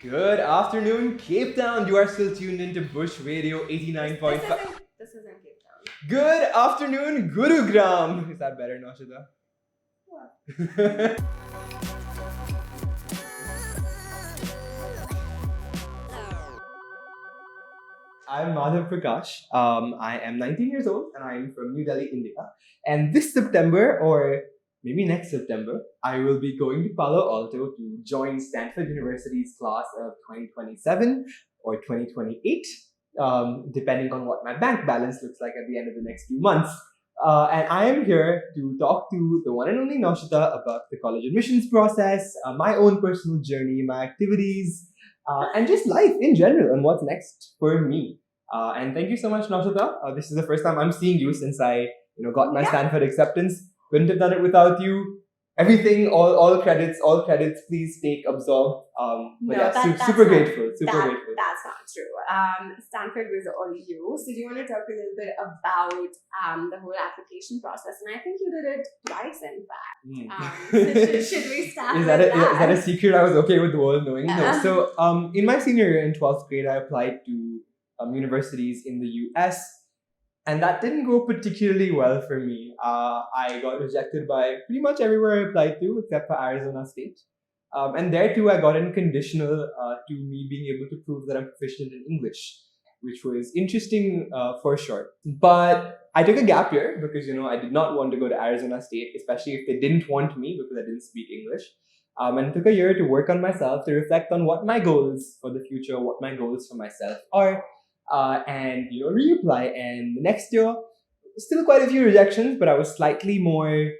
Good afternoon, Cape Town. You are still tuned into Bush Radio This 89.5. isn't Cape Town. Good afternoon, Gurugram. Is that better, Nashida? What? I'm Madhav Prakash. I am 19 years old and I'm from New Delhi, India. And this September, or maybe next September, I will be going to Palo Alto to join Stanford University's class of 2027 or 2028, depending on what my bank balance looks like at the end of the next few months. And I am here to talk to the one and only Naushita about the college admissions process, my own personal journey, my activities, and just life in general and what's next for me. And thank you so much, Naushita. This is the first time I'm seeing you since I got my Yeah. Stanford acceptance. Couldn't have done it without you. Everything, all credits, please take absorbed. But No, yeah, that's super not- grateful, super that, grateful. That's not true. Stanford was all you. So do you want to talk a little bit about the whole application process? And I think you did it twice, in fact. So should we start Is with that a secret I was okay with the world knowing? No. Yeah. So in my senior year in 12th grade, I applied to universities in the US, and that didn't go particularly well for me. I got rejected by pretty much everywhere I applied to, except for Arizona State. And there too, I got in conditional to me being able to prove that I'm proficient in English, which was interesting for sure. But I took a gap year because I did not want to go to Arizona State, especially if they didn't want me because I didn't speak English. And took a year to work on myself, to reflect on what my goals for the future, what my goals for myself are, and reapply. And the next year, still quite a few rejections, but I was slightly more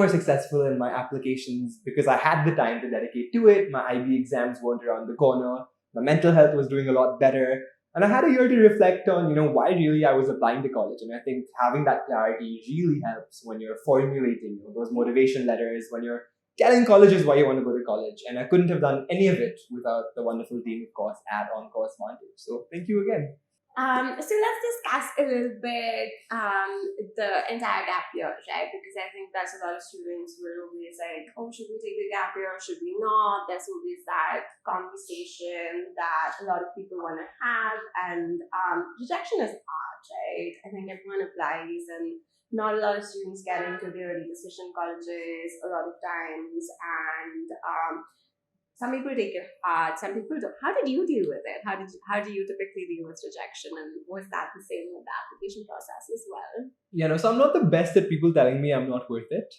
successful in my applications because I had the time to dedicate to it. My IB exams weren't around the corner. My mental health was doing a lot better. And I had a year to reflect on, why really I was applying to college. And I think having that clarity really helps when you're formulating those motivation letters, when you're telling colleges why you want to go to college. And I couldn't have done any of it without the wonderful team, of course, at OnCourse Vantage. So thank you again. So let's discuss a little bit the entire gap year, right? Because I think that's a lot of students who are always like, oh, should we take the gap year or should we not? There's always that conversation that a lot of people want to have, and rejection is hard, right? I think everyone applies and not a lot of students get into the early decision colleges a lot of times, and some people take it hard, some people don't. How did you deal with it? How do you typically deal with rejection? And was that the same with the application process as well? So I'm not the best at people telling me I'm not worth it.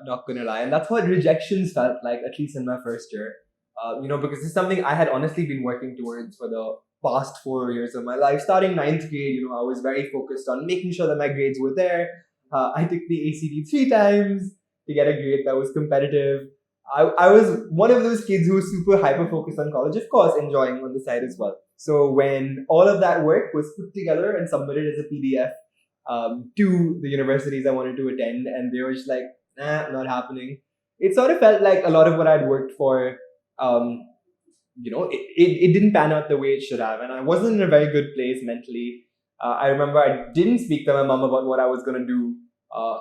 Not gonna lie, and that's what rejections felt like, at least in my first year. Because it's something I had honestly been working towards for the past 4 years of my life. Starting ninth grade, I was very focused on making sure that my grades were there. I took the ACT 3 times to get a grade that was competitive. I was one of those kids who was super hyper focused on college, of course, enjoying on the side as well. So when all of that work was put together and submitted as a PDF to the universities I wanted to attend, and they were just like, nah, not happening. It sort of felt like a lot of what I'd worked for, it didn't pan out the way it should have. And I wasn't in a very good place mentally. I remember I didn't speak to my mom about what I was going to do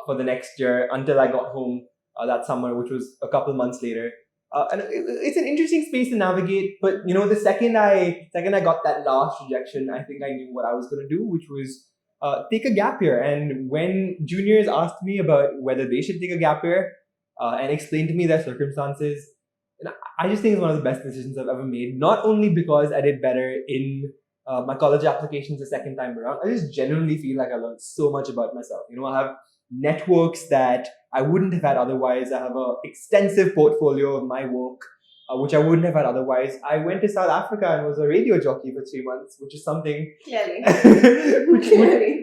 for the next year until I got home that summer, which was a couple months later. And it's an interesting space to navigate. But the second I got that last rejection, I think I knew what I was going to do, which was take a gap year. And when juniors asked me about whether they should take a gap year and explain to me their circumstances, I just think it's one of the best decisions I've ever made. Not only because I did better in my college applications the second time around, I just genuinely feel like I learned so much about myself. I have networks that I wouldn't have had otherwise. I have an extensive portfolio of my work, which I wouldn't have had otherwise. I went to South Africa and was a radio jockey for 3 months, which is something Clearly.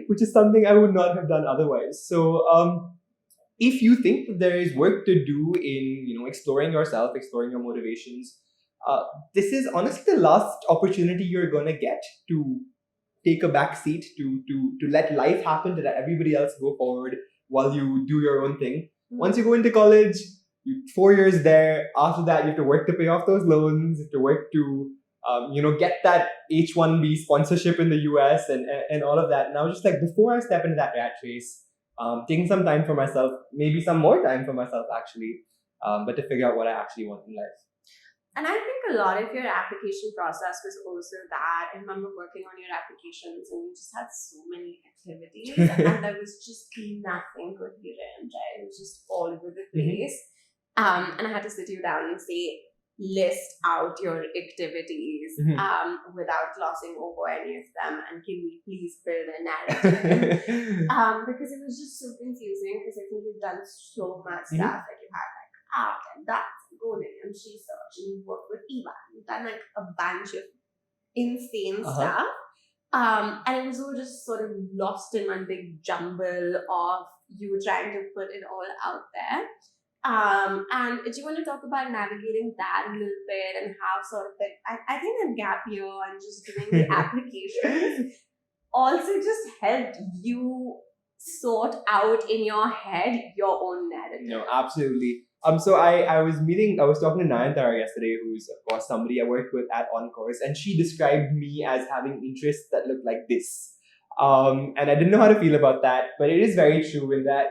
which is something I would not have done otherwise. So if you think that there is work to do in exploring yourself, exploring your motivations, this is honestly the last opportunity you're gonna get to take a back seat, to let life happen, to let everybody else go forward while you do your own thing. Once you go into college, 4 years there. After that, you have to work to pay off those loans. You have to work to get that H-1B sponsorship in the US and all of that. And I was just like, before I step into that rat race, taking some time for myself, maybe some more time for myself actually, but to figure out what I actually want in life. And I think a lot of your application process was also that. I remember working on your applications and you just had so many activities and there was just nothing coherent. Right? It was just all over the place. And I had to sit you down and say, list out your activities without glossing over any of them, and can we please build a narrative? Because it was just so confusing, because I think you've done so much stuff. Like you had like art and dance and coding and research, and you worked with Eva. You've done like a bunch of insane stuff. And it was all just sort of lost in one big jumble of you trying to put it all out there. And do you want to talk about navigating that a little bit, and how sort of I think the gap year and just doing the applications also just helped you sort out in your head your own narrative. No, absolutely. So I was talking to Nayantara yesterday, who's of course somebody I worked with at OnCourse, and she described me as having interests that look like this. And I didn't know how to feel about that, but it is very true in that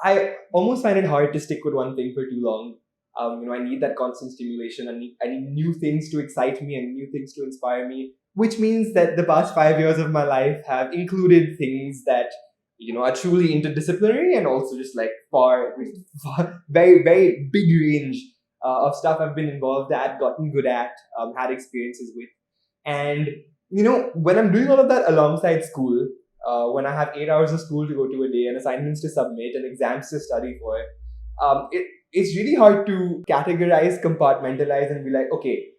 I almost find it hard to stick with one thing for too long. I need that constant stimulation. I need new things to excite me and new things to inspire me, which means that the past 5 years of my life have included things that are truly interdisciplinary, and also just like far very, very big range of stuff I've been involved at, gotten good at, had experiences with. And when I'm doing all of that alongside school, when I have 8 hours of school to go to a day and assignments to submit and exams to study for, it's really hard to categorize, compartmentalize, and be like, okay,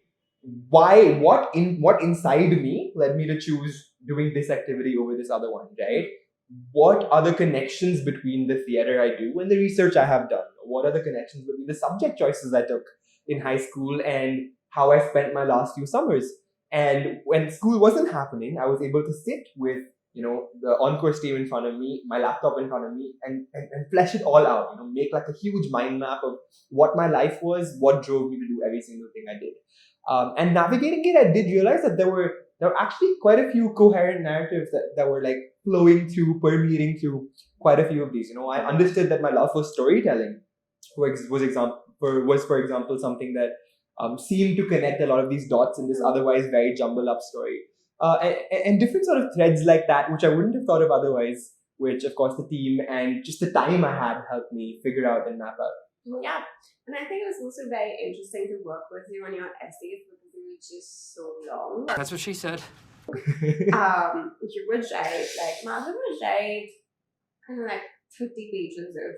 what inside me led me to choose doing this activity over this other one, right? What are the connections between the theater I do and the research I have done? What are the connections between the subject choices I took in high school and how I spent my last few summers? And when school wasn't happening, I was able to sit with the OnCourse team in front of me, my laptop in front of me, and flesh it all out. Make like a huge mind map of what my life was, what drove me to do every single thing I did. And navigating it, I did realize that there were actually quite a few coherent narratives that were like flowing through, permeating through quite a few of these. I understood that my love for storytelling was for example something that seemed to connect a lot of these dots in this otherwise very jumbled up story. And different sort of threads like that, which I wouldn't have thought of otherwise, which of course the team and just the time I had helped me figure out and map out. Yeah, and I think it was also very interesting to work with you on your essays, because they were just so long. That's what she said. You would write, like Madhav would write kind of like 50 pages of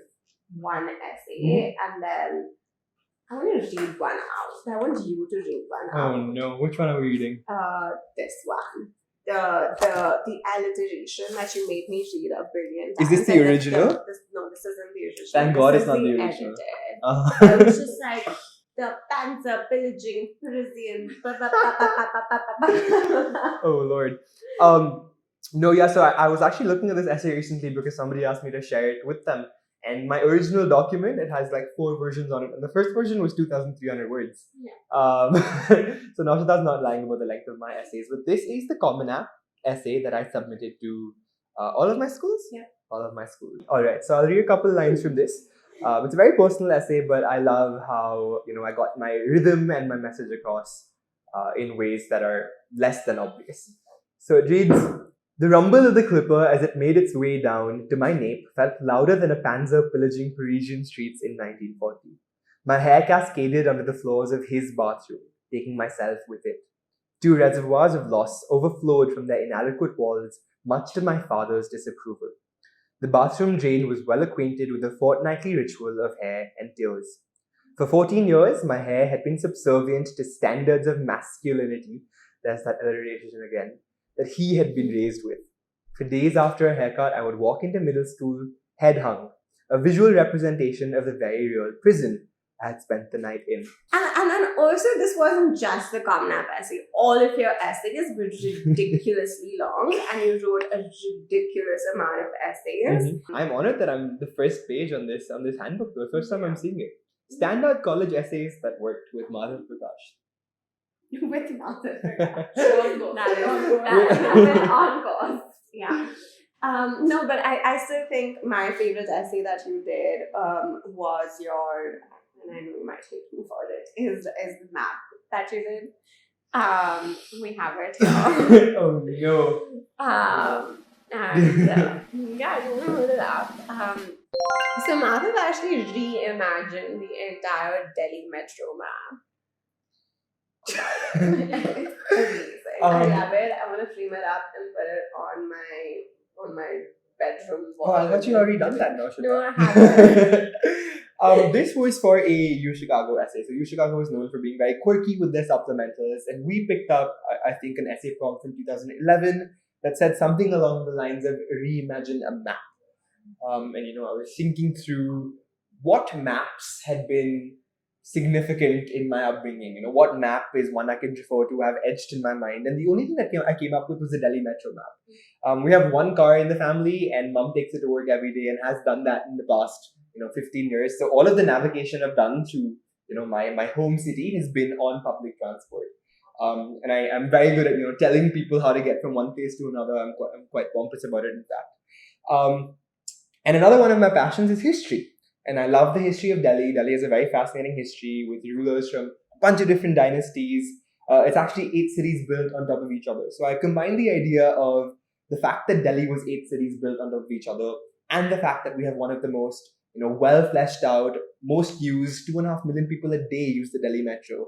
one essay, and then I want to read one out. I want you to read one out. Oh no, which one are we reading? This one. The alliteration that you made me read a billion times. Is this the original? No, this isn't the original. Thank God it's not the original. It was just like the panzer pillaging Parisian. Oh Lord. No, yeah. So I was actually looking at this essay recently because somebody asked me to share it with them. And my original document, it has like 4 versions on it. And the first version was 2,300 words. Yeah. So Naushada's not lying about the length of my essays. But this is the Common App essay that I submitted to all of my schools? Yeah. All of my schools. All right. So I'll read a couple lines from this. It's a very personal essay, but I love how, I got my rhythm and my message across in ways that are less than obvious. So it reads, "The rumble of the clipper as it made its way down to my nape felt louder than a panzer pillaging Parisian streets in 1940. My hair cascaded under the floors of his bathroom, taking myself with it. 2 reservoirs of loss overflowed from their inadequate walls, much to my father's disapproval. The bathroom drain was well acquainted with the fortnightly ritual of hair and tears. For 14 years, my hair had been subservient to standards of masculinity," there's that alliteration again, "that he had been raised with. For days after a haircut, I would walk into middle school, head hung, a visual representation of the very real prison I had spent the night in." And also, this wasn't just the Common App essay. All of your essays were ridiculously long, and you wrote a ridiculous amount of essays. I'm honored that I'm the first page on this handbook. The first time I'm seeing it. Standout college essays that worked with Madhav Prakash. With Madhav OnCourse. OnCourse. Yeah. No, but I still think my favorite essay that you did was your, and I know you might hate me for it, is the map that you did. We have it here. Oh no. And yeah, you want to hold it up. So Madhav actually reimagined the entire Delhi metro map. It's amazing. I love it. I want to frame it up and put it on my bedroom wall. Oh, I thought you already done that now. No, I haven't. This was for a U Chicago essay. So U Chicago is known for being very quirky with their supplementals, and we picked up, I think, an essay prompt from 2011 that said something along the lines of reimagine a map. And I was thinking through what maps had been significant in my upbringing. What map is one I can refer to, have etched in my mind. And the only thing that I came up with was the Delhi Metro map. We have one car in the family, and mom takes it to work every day and has done that in the past, 15 years. So all of the navigation I've done through, my home city has been on public transport. And I'm very good at, telling people how to get from one place to another. I'm quite pompous about it, in fact. And another one of my passions is history. And I love the history of Delhi. Delhi has a very fascinating history with rulers from a bunch of different dynasties. It's actually 8 cities built on top of each other. So I combined the idea of the fact that Delhi was 8 cities built on top of each other, and the fact that we have one of the most, well fleshed out, most used, 2.5 million people a day use the Delhi Metro.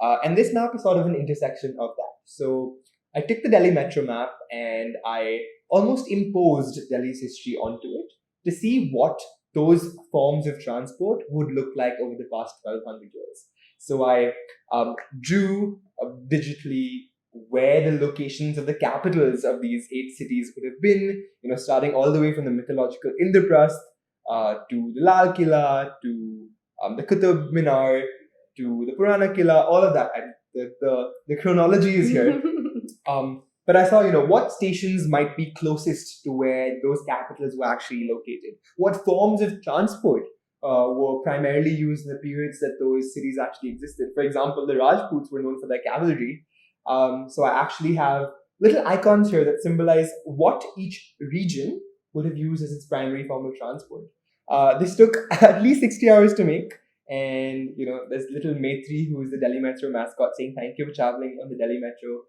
And this map is sort of an intersection of that. So I took the Delhi Metro map and I almost imposed Delhi's history onto it to see what those forms of transport would look like over the past 1200 years. So I drew digitally where the locations of the capitals of these 8 cities would have been, starting all the way from the mythological Indraprasth to the Lal Killa, to the Qutub Minar, to the Purana Killa, all of that. And the chronology is here. But I saw, what stations might be closest to where those capitals were actually located. What forms of transport were primarily used in the periods that those cities actually existed. For example, the Rajputs were known for their cavalry. So I actually have little icons here that symbolize what each region would have used as its primary form of transport. This took at least 60 hours to make. And, there's little Maitri, who is the Delhi Metro mascot, saying thank you for traveling on the Delhi Metro.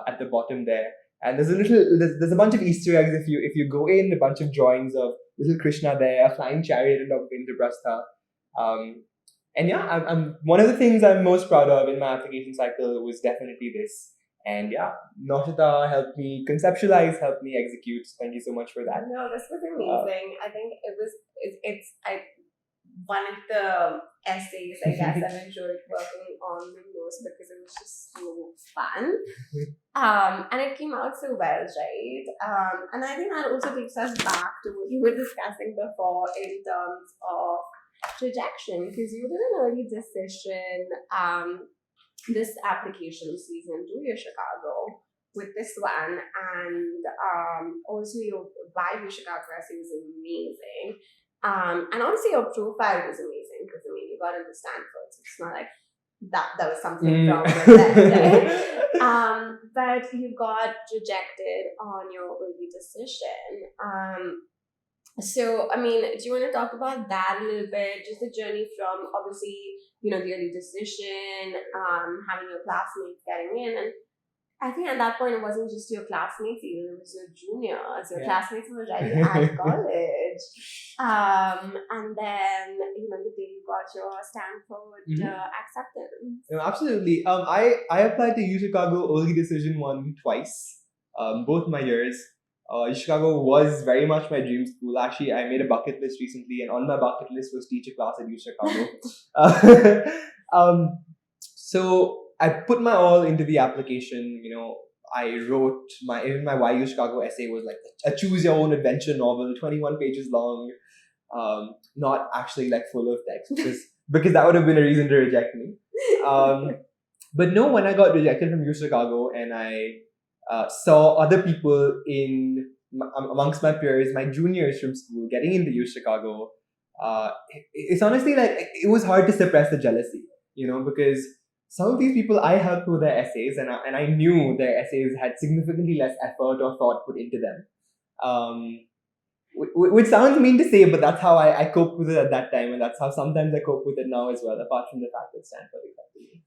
At the bottom there, and there's a bunch of Easter eggs if you go in, a bunch of drawings of little Krishna there, a flying chariot of Indraprastha. And yeah, I'm one of the things I'm most proud of in my application cycle was definitely this. And yeah, Noshita helped me conceptualize, helped me execute. Thank you so much for that. No, this was amazing. I think it's one of the essays, I guess, I've enjoyed working on the most because it was just so fun. And it came out so well, right? And I think that also takes us back to what you were discussing before in terms of rejection, because you did an early decision this application season to your Chicago with this one, and also your why your Chicago essay was amazing. And honestly, your profile was amazing because you got into Stanford, so it's not like that was something wrong with that, right? But you got rejected on your early decision. So, do you want to talk about that a little bit? Just the journey from obviously, the early decision, having your classmates getting in, and I think at that point it wasn't just your classmates, even it was your juniors. Your classmates were already at college. And then, the day you got your Stanford acceptance. Absolutely. I applied to U Chicago early decision one twice, both my years. U Chicago was very much my dream school. Actually, I made a bucket list recently, and on my bucket list was teach a class at U Chicago. So I put my all into the application. I wrote my YU Chicago essay was like a choose your own adventure novel, 21 pages long, not actually like full of text because that would have been a reason to reject me. But no, when I got rejected from U Chicago and I saw other people amongst my peers, my juniors from school, getting into U Chicago, it's honestly like it was hard to suppress the jealousy, because some of these people I helped with their essays, and I knew their essays had significantly less effort or thought put into them. Which sounds mean to say, but that's how I coped with it at that time, and that's how sometimes I cope with it now as well, apart from the fact that Stanford accepted me.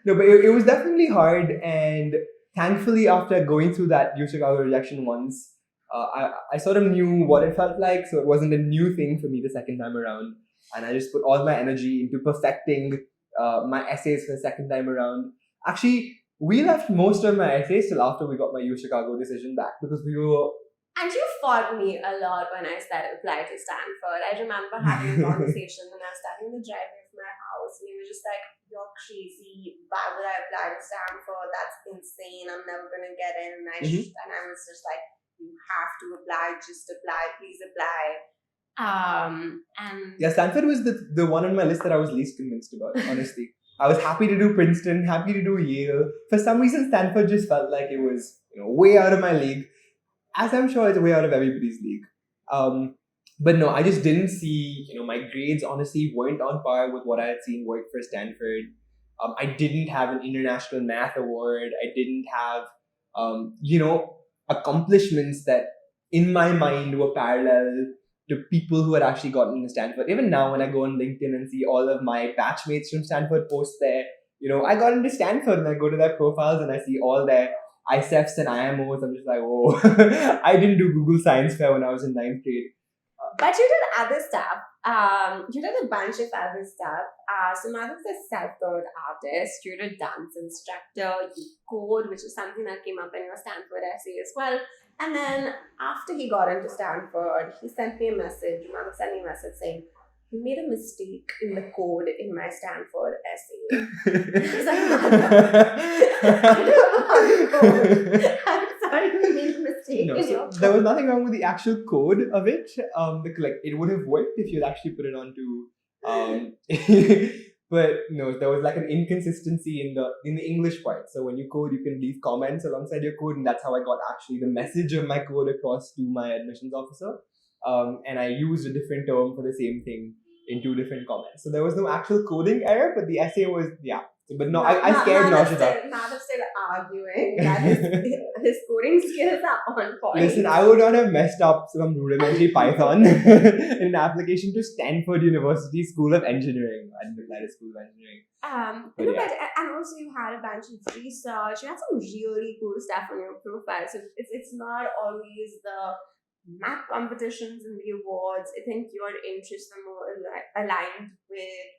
No, but it was definitely hard, and thankfully, after going through that U Chicago rejection once, I sort of knew what it felt like, so it wasn't a new thing for me the second time around, and I just put all my energy into perfecting my essays for the second time around. Actually, we left most of my essays till after we got my U Chicago decision back because we were. And you fought me a lot when I started applying to Stanford. I remember having a conversation when I was starting the driveway of my house, and you were just like, "You're crazy. Why would I apply to Stanford? That's insane. I'm never gonna get in." And I was just like, "You have to apply. Just apply. Please apply." And Yeah, Stanford was the one on my list that I was least convinced about, honestly. I was happy to do Princeton, happy to do Yale. For some reason, Stanford just felt like it was, way out of my league, as I'm sure it's way out of everybody's league. But no, I just didn't see, my grades honestly weren't on par with what I had seen work for Stanford. I didn't have an international math award. I didn't have, accomplishments that in my mind were parallel to people who had actually gotten into Stanford. Even now, when I go on LinkedIn and see all of my batchmates from Stanford post there, I got into Stanford and I go to their profiles and I see all their ICEFs and IMOs. I'm just like, whoa, I didn't do Google Science Fair when I was in ninth grade. But you did other stuff. You did a bunch of other stuff. So Madhav's a self-taught artist. You're a dance instructor. You code, which is something that came up in your Stanford essay as well. And then after he got into Stanford, he sent me a message. Madhav sent me a message saying, "You made a mistake in the code in my Stanford essay." I was like, "Madhav, I don't know how to code. I'm sorry, you made a mistake in your code." There was nothing wrong with the actual code of it. It would have worked if you'd actually put it onto. But no, there was like an inconsistency in the English part. So when you code, you can leave comments alongside your code, and that's how I got actually the message of my code across to my admissions officer. And I used a different term for the same thing in two different comments. So there was no actual coding error, but the essay was, yeah. But no, I scared Naushad up. Madhav still arguing that his coding skills are on point. Listen, I would not have messed up some rudimentary Python in an application to Stanford University School of Engineering. I didn't apply to School of Engineering. And also you had a bunch of research. You had some really cool stuff on your profile. So it's not always the math competitions and the awards. I think your interests are more aligned with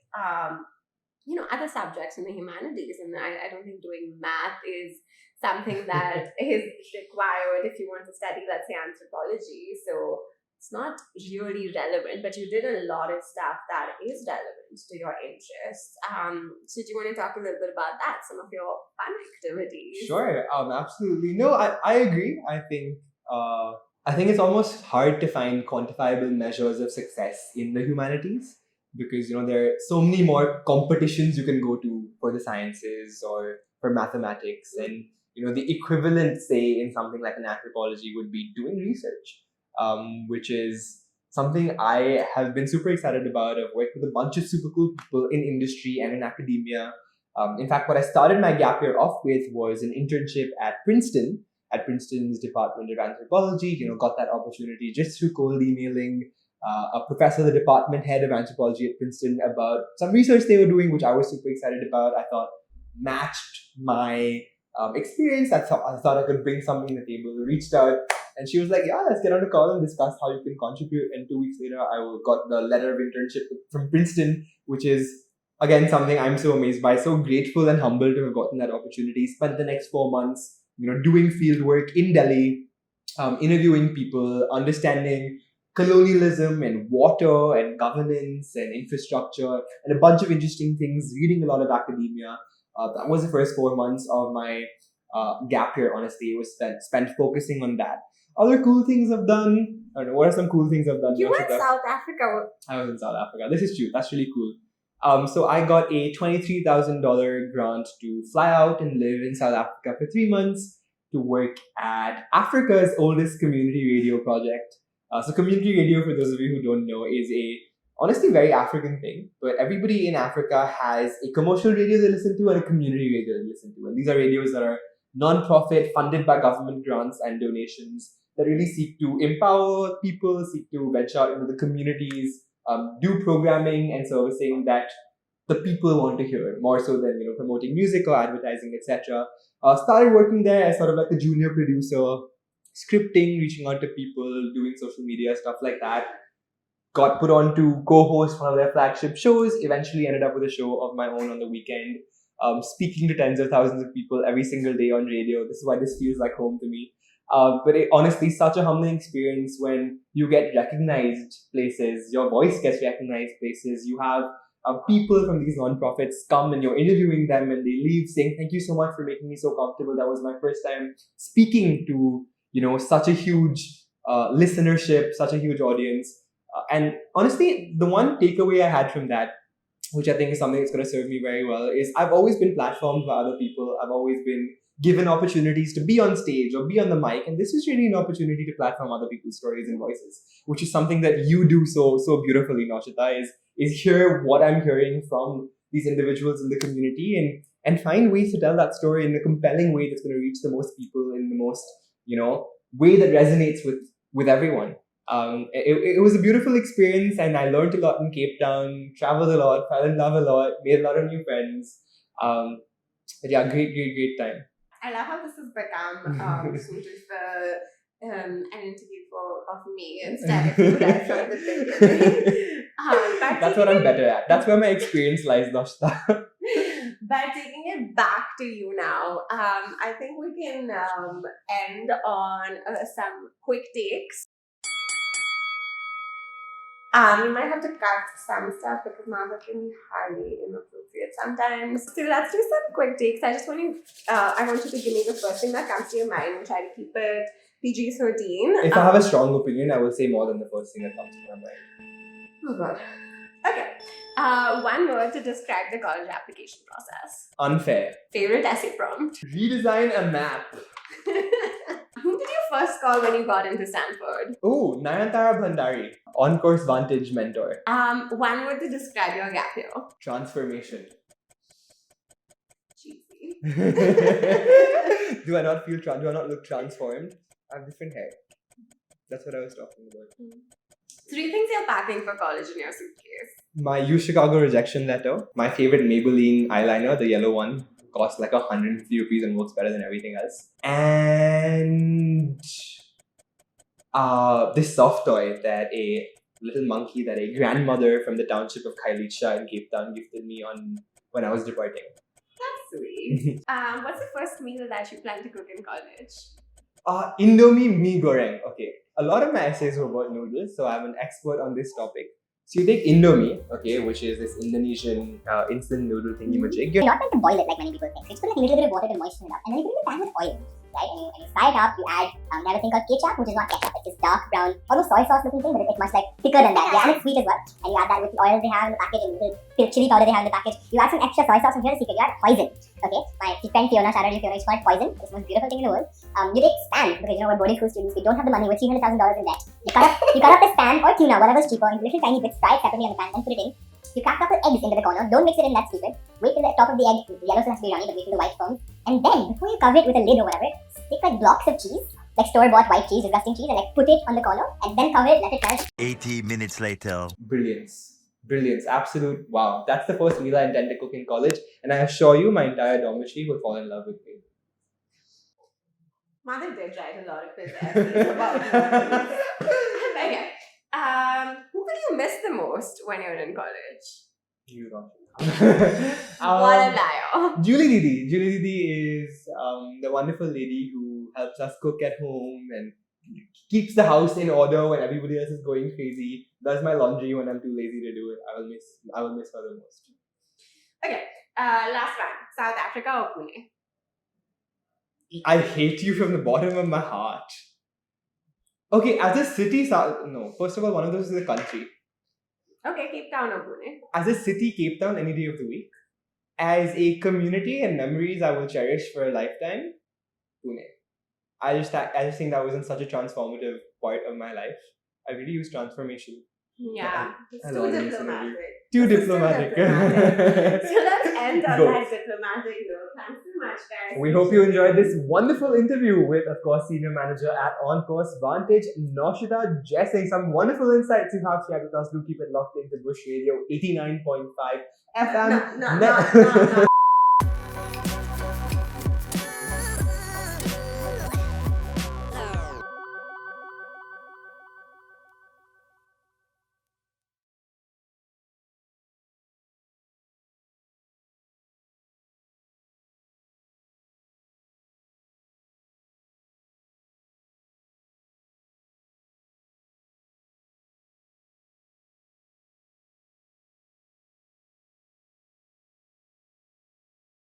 other subjects in the humanities, and I don't think doing math is something that is required if you want to study, let's say, anthropology. So it's not really relevant, but you did a lot of stuff that is relevant to your interests. So do you want to talk a little bit about that, some of your fun activities? Sure, absolutely. No, I agree. I think it's almost hard to find quantifiable measures of success in the humanities because there are so many more competitions you can go to for the sciences or for mathematics, and the equivalent, say, in something like an anthropology would be doing research, which is something I have been super excited about. I've worked with a bunch of super cool people in industry and in academia. In fact, what I started my gap year off with was an internship at Princeton's Department of Anthropology. Got that opportunity just through cold emailing a professor, the department head of anthropology at Princeton, about some research they were doing, which I was super excited about. I thought matched my experience. I thought I could bring something to the table. I reached out, and she was like, "Yeah, let's get on a call and discuss how you can contribute." And 2 weeks later, I got the letter of internship from Princeton, which is, again, something I'm so amazed by, so grateful and humbled to have gotten that opportunity. Spent the next 4 months, doing field work in Delhi, interviewing people, understanding colonialism and water and governance and infrastructure and a bunch of interesting things, reading a lot of academia. That was the first 4 months of my gap year, honestly. It was spent focusing on that. Other cool things I've done. I don't know, what are some cool things I've done? You were in South Africa. I was in South Africa. This is true. That's really cool. So I got a $23,000 grant to fly out and live in South Africa for 3 months to work at Africa's oldest community radio project. So community radio, for those of you who don't know, is a honestly very African thing. But everybody in Africa has a commercial radio they listen to and a community radio they listen to. And these are radios that are non-profit, funded by government grants and donations that really seek to empower people, seek to venture out into the communities, do programming and servicing that the people want to hear, more so than promoting music or advertising, etc. Started working there as sort of like a junior producer, scripting, reaching out to people, doing social media stuff like that. Got put on to co-host one of their flagship shows. Eventually ended up with a show of my own on the weekend, speaking to tens of thousands of people every single day on radio. This is why this feels like home to me. But honestly, such a humbling experience when you get recognized places, your voice gets recognized places. You have people from these nonprofits come and you're interviewing them and they leave saying, "Thank you so much for making me so comfortable. That was my first time speaking to, such a huge listenership, such a huge audience." And honestly, the one takeaway I had from that, which I think is something that's going to serve me very well, is I've always been platformed by other people. I've always been given opportunities to be on stage or be on the mic, and this is really an opportunity to platform other people's stories and voices, which is something that you do so beautifully, Naushita, is hear what I'm hearing from these individuals in the community and find ways to tell that story in a compelling way that's going to reach the most people in the most way that resonates with everyone. It was a beautiful experience, and I learned a lot in Cape Town, traveled a lot, fell in love a lot, made a lot of new friends. But yeah, great time. I love how this has become sort of an interview of me instead of you right from the beginning. That's what I'm better at. That's where my experience lies, Noshta. But taking it back to you now, I think we can end on some quick takes. We might have to cut some stuff because Madhav can be highly inappropriate sometimes. So let's do some quick takes. I want you to give me the first thing that comes to your mind and try to keep it PG-13. If I have a strong opinion, I will say more than the first thing that comes to my mind. Oh god. Okay. One word to describe the college application process. Unfair. Favorite essay prompt. Redesign a map. Who did you first call when you got into Stanford? Oh, Nayantara Bhandari, OnCourse Vantage mentor. One word to describe your gap year. Transformation. Cheesy. Do I not look transformed? I have different hair. That's what I was talking about. 3 things you're packing for college in your suitcase. My U Chicago rejection letter. My favorite Maybelline eyeliner, the yellow one. Costs like 150 rupees and works better than everything else. And this soft toy that a little monkey that a grandmother from the township of Khayelitsha in Cape Town gifted me when I was departing. That's sweet. What's the first meal that you plan to cook in college? Indomie mee goreng. Okay, a lot of my essays were about noodles, so I'm an expert on this topic. So you take Indomie, okay, which is this Indonesian instant noodle thingy-majig. You're not meant to boil it like many people think. So you just put like a little bit of water to moisten it up, and then you put it in the pan with oil, right? And you fry it up. You add they have a thing called ketchup, which is not ketchup. It's this dark brown, almost soy sauce looking thing, but it's much like thicker than that. Yeah, and it's sweet as well. And you add that with the oil they have in the package and the chili powder they have in the package. You add some extra soy sauce, and here's the secret: you add poison. Okay, my friend Fiona, shout out to Fiona, she called it poison. It's the most beautiful thing in the world. You take Span, because we're boarding school students, we don't have the money, we're $300,000 in debt. You cut up the Span or tuna, whatever's cheaper, into little tiny bits, fry it separately on the pan, then put it in. You crack up the eggs into the corner, don't mix it in that stupid. Wait till the top of the egg, the yellow still has to be runny, but wait till the white forms. And then, before you cover it with a lid or whatever, stick like blocks of cheese, like store-bought white cheese, disgusting cheese, and like put it on the corner, and then cover it, let it melt. 80 minutes later. Brilliance, absolute wow. That's the first meal I intend to cook in college, and I assure you, my entire dormitory will fall in love with me. Madhav did write a lot of his essays about movies. Okay. Who did you miss the most when you were in college? You don't. What a liar. Julie Didi is the wonderful lady who helps us cook at home and keeps the house in order when everybody else is going crazy. Does my laundry when I'm too lazy to do it. I will miss her the most. Okay. Last one. South Africa or Pune? I hate you from the bottom of my heart. Okay, as a city, first of all, one of those is a country. Okay, Cape Town or Pune? As a city, Cape Town, any day of the week. As a community and memories I will cherish for a lifetime, Pune. I just think that wasn't such a transformative part of my life. I really use transformation. Yeah, I too diplomatic. Too diplomatic. So let's end end on Go. that diplomatic note. Thanks so much, guys. We hope you enjoyed this wonderful interview with, of course, Senior Manager at OnCourse, Vantage, Naushada Jessing. Some wonderful insights you have shared with us. Do keep it locked into Bush Radio 89.5 FM. No.